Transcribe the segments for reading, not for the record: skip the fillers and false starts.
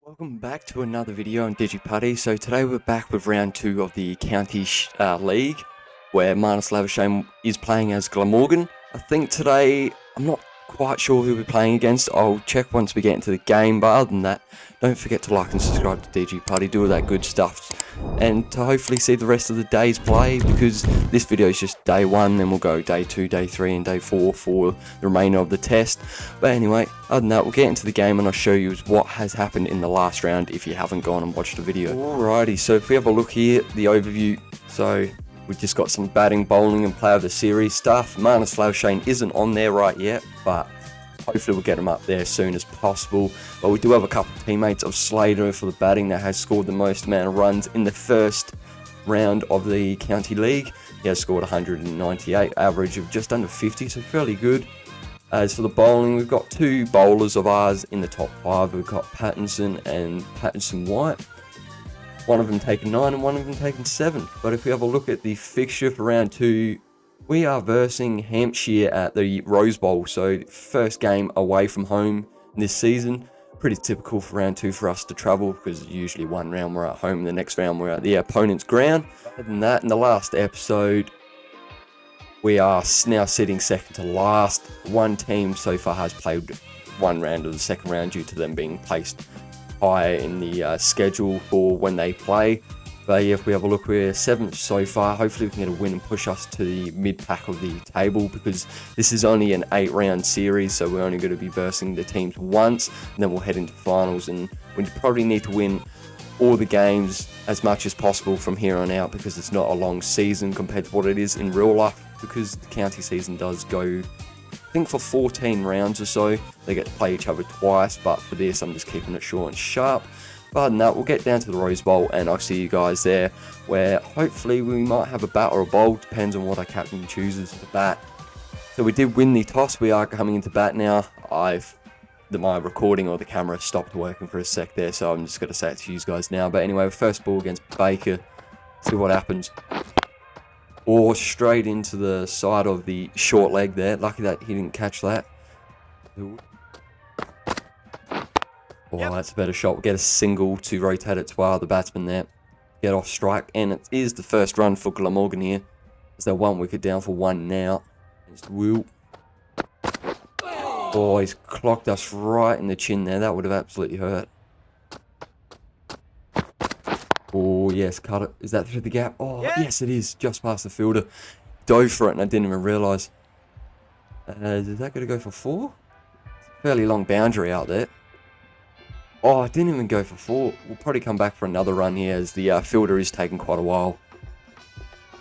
Welcome back to another video on DGPuddy. So today we're back with round 2 of the county league, where Marnus Labuschagne is playing as Glamorgan. I think today, I'm not quite sure who we're playing against. I'll check once we get into the game, but other than that, don't forget to like and subscribe to DGPuddy, do all that good stuff, and to hopefully see the rest of the day's play, because this video is just day 1, then we'll go day 2, day 3, and day 4 for the remainder of the test. But anyway, other than that, we'll get into the game and I'll show you what has happened in the last round if you haven't gone and watched the video. Alrighty, so if we have a look here, the overview, so we've just got some batting, bowling, and player of the series stuff. Marnus Labuschagne isn't on there right yet, but hopefully we'll get him up there as soon as possible. But we do have a couple of teammates of Slater for the batting that has scored the most amount of runs in the first round of the county league. He has scored 198, average of just under 50, so fairly good. As for the bowling, we've got 2 bowlers of ours in the top 5. We've got Pattinson and Pattinson White. One of them taken 9 and one of them taken 7. But if we have a look at the fixture for round 2, we are versing Hampshire at the Rose Bowl. So first game away from home this season. Pretty typical for round 2 for us to travel, because usually one round we're at home and the next round we're at the opponent's ground. Other than that, in the last episode, we are now sitting second to last. One team so far has played one round of the second round due to them being placed higher in the schedule for when they play. But yeah, if we have a look, we're 7th so far. Hopefully we can get a win and push us to the mid-pack of the table, because this is only an 8-round series, so we're only going to be versing the teams once, and then we'll head into finals, and we probably need to win all the games as much as possible from here on out, because it's not a long season compared to what it is in real life, because the county season does go, I think, for 14 rounds or so. They get to play each other twice, but for this I'm just keeping it short and sharp. But other than that, we'll get down to the Rose Bowl and I'll see you guys there, where hopefully we might have a bat or a bowl, depends on what our captain chooses to bat. So we did win the toss, we are coming into bat now. My recording or the camera stopped working for a sec there, so I'm just going to say it to you guys now. But anyway, first ball against Baker, see what happens. Or straight into the side of the short leg there. Lucky that he didn't catch that. Oh, that's a better shot. We'll get a single to rotate it to our other batsman there. Get off strike. And it is the first run for Glamorgan here. As they're 1 wicket down for 1 now. It's Will. Oh, he's clocked us right in the chin there. That would have absolutely hurt. Oh, yes, cut it. Is that through the gap? Oh, yes, it is. Just past the fielder. Dove for it and I didn't even realise. Is that going to go for 4? It's a fairly long boundary out there. Oh, I didn't even go for 4. We'll probably come back for another run here, as the fielder is taking quite a while.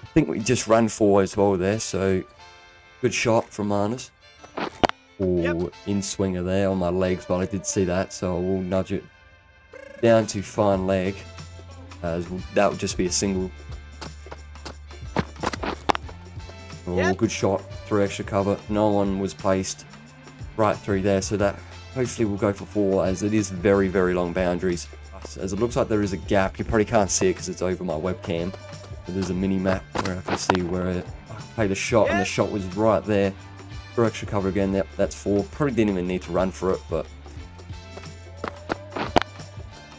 I think we just ran 4 as well there, so good shot from Marnus. Oh, in swinger there on my legs, but I did see that, so I will nudge it down to fine leg. That would just be a single. Oh, good shot through extra cover. No one was placed right through there, so that hopefully we'll go for 4, as it is very, very long boundaries. As it looks like there is a gap. You probably can't see it because it's over my webcam. But there's a mini map where I can see where I played the shot, and the shot was right there. For extra cover again, that's 4. Probably didn't even need to run for it, but...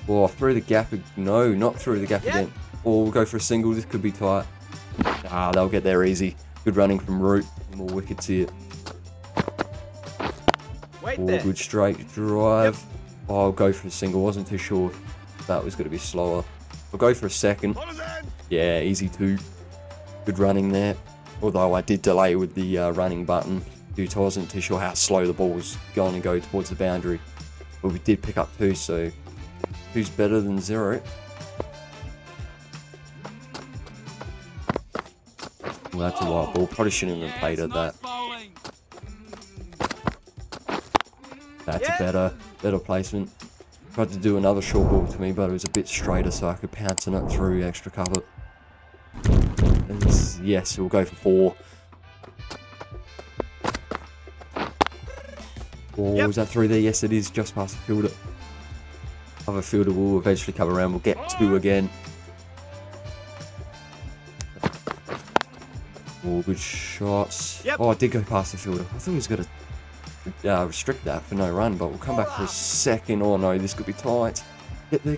Oh, through the gap. No, not through the gap again. Or we'll go for a single. This could be tight. Ah, they'll get there easy. Good running from Root. More wickets here. Oh, good straight drive. Oh, I'll go for a single. Wasn't too sure that was going to be slower. I'll go for a second. Yeah, easy 2. Good running there. Although I did delay with the running button, due to I wasn't too sure how slow the ball was going to go towards the boundary. But we did pick up 2, so 2's better than 0. Well, that's a white ball. Probably shouldn't have even played at that. That's a better placement. Tried to do another short ball to me, but it was a bit straighter, so I could pounce on it through extra cover. And yes, we'll go for 4. Oh, was that through there? Yes, it is. Just past the fielder. Other fielder will eventually come around. We'll get 2 again. Oh, good shots. Oh, I did go past the fielder. I thought he was going to restrict that for no run, but we'll come back for a second. Oh no, this could be tight. Get there.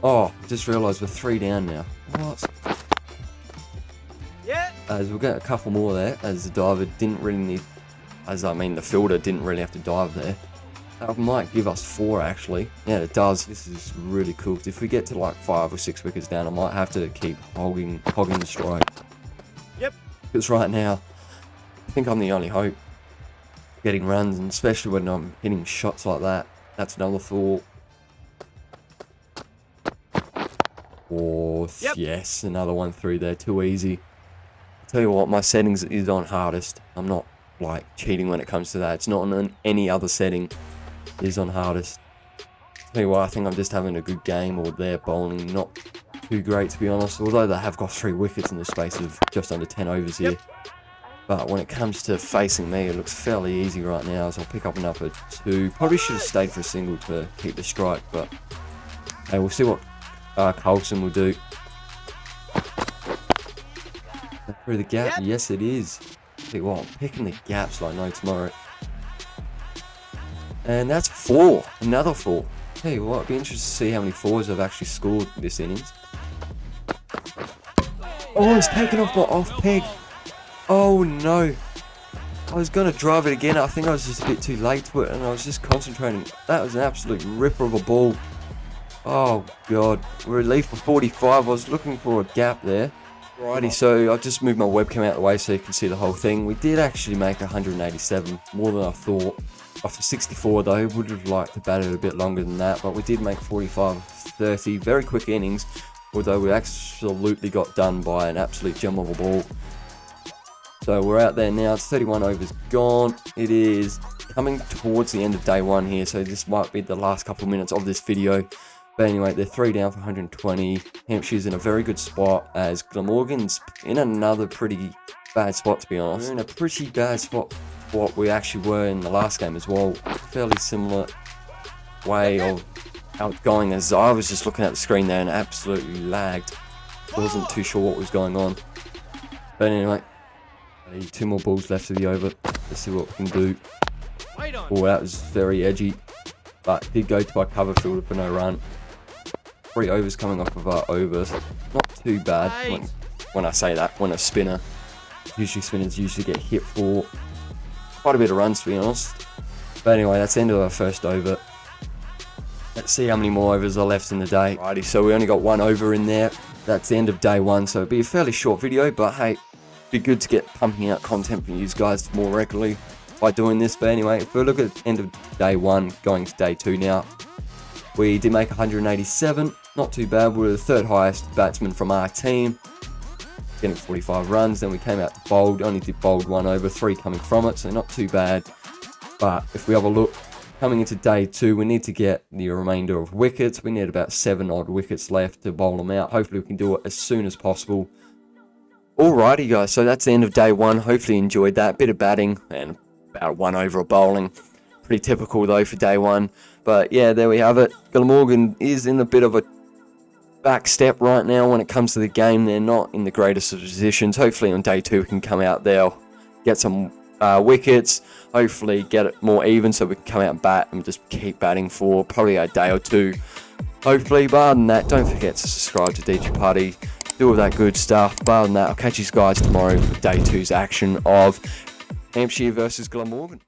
Oh, just realised we're 3 down now. What? Yeah. As we'll get a couple more there, as the diver didn't really need, the fielder didn't really have to dive there. That might give us 4 actually. Yeah, it does. This is really cool. If we get to like 5 or 6 wickets down, I might have to keep hogging the strike. Yep. Because right now, I think I'm the only hope getting runs, and especially when I'm hitting shots like that. That's another thought. Fourth, yep. Yes, another one through there. Too easy. Tell you what, my settings is on hardest. I'm not like cheating when it comes to that. It's not on any other setting. It is on hardest. Tell you what, I think I'm just having a good game, or they're bowling not too great to be honest. Although they have got 3 wickets in the space of just under 10 overs here. But when it comes to facing me, it looks fairly easy right now, as I'll pick up another 2. Probably should have stayed for a single to keep the strike, but hey, we'll see what Coulson will do. Through the gap, yes it is. See what, I'm picking the gaps like no tomorrow. And that's 4, another 4. Hey, what, it'd be interesting to see how many 4s I've actually scored this innings. Oh, it's taken off my off peg. Oh no. I was going to drive it again. I think I was just a bit too late to it, and I was just concentrating. That was an absolute ripper of a ball. Oh god. Relief for 45. I was looking for a gap there. Righty, so I'll just move my webcam out of the way so you can see the whole thing. We did actually make 187, more than I thought. After 64 though, would have liked to bat it a bit longer than that, but we did make 45-30, very quick innings, although we absolutely got done by an absolute gem of a ball. So we're out there now, it's 31 overs gone. It is coming towards the end of day 1 here, so this might be the last couple of minutes of this video. But anyway, they're 3 down for 120. Hampshire's in a very good spot, as Glamorgan's in another pretty bad spot, to be honest. We're in a pretty bad spot for what we actually were in the last game as well. Fairly similar way of how it's going, as I was just looking at the screen there and absolutely lagged. I wasn't too sure what was going on. But anyway, 2 more balls left of the over. Let's see what we can do. Oh, that was very edgy, but did go to our cover fielder for no run. 3 overs coming off of our overs. Not too bad when I say that, when a spinner. Usually spinners usually get hit for quite a bit of runs, to be honest. But anyway, that's the end of our first over. Let's see how many more overs are left in the day. Righty, so we only got 1 over in there. That's the end of day 1, so it'll be a fairly short video, but hey, be good to get pumping out content from you guys more regularly by doing this. But anyway, if we look at the end of day 1 going to day 2 now, we did make 187, not too bad. We were the 3rd highest batsman from our team, getting 45 runs. Then we came out to bowled, only did bowled 1 over, 3 coming from it, so not too bad. But if we have a look, coming into day 2, we need to get the remainder of wickets. We need about 7 odd wickets left to bowl them out. Hopefully we can do it as soon as possible. Alrighty guys, so that's the end of day 1. Hopefully you enjoyed that. Bit of batting and about 1 over of bowling. Pretty typical though for day 1. But yeah, there we have it. Glamorgan is in a bit of a back step right now when it comes to the game. They're not in the greatest of positions. Hopefully on day 2 we can come out there, get some wickets, hopefully get it more even so we can come out and bat and just keep batting for probably a day or 2. Hopefully, but other than that, don't forget to subscribe to DGPuddy. Do all that good stuff. But other than that, I'll catch you guys tomorrow for day 2's action of Hampshire versus Glamorgan.